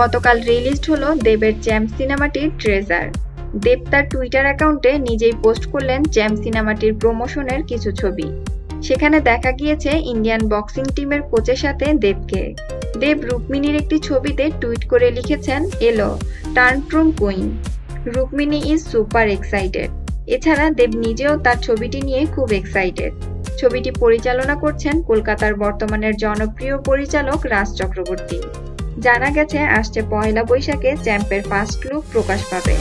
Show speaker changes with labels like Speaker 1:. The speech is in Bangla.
Speaker 1: গতকাল রিলিজড হলো দেবের চ্যাম্প সিনেমাটির ট্রেজার। দেব তার টুইটার অ্যাকাউন্টে নিজেই পোস্ট করলেন চ্যাম্প সিনেমাটির প্রমোশনের কিছু ছবি। সেখানে দেখা গিয়েছে ইন্ডিয়ান বক্সিং টিমের কোচের সাথে দেবকে। দেব রুক্মিণীর একটি ছবিতে টুইট করে লিখেছেন, এলো tantrum queen, Rukmini is super excited. এছাড়া দেব নিজেও তার ছবিটি নিয়ে খুব এক্সাইটেড। ছবিটি পরিচালনা করছেন কলকাতার বর্তমানের জনপ্রিয় পরিচালক রাজ চক্রবর্তী। জানা গেছে আসছে পয়লা বৈশাখে চ্যাম্পের ফার্স্ট লুক প্রকাশ পাবে।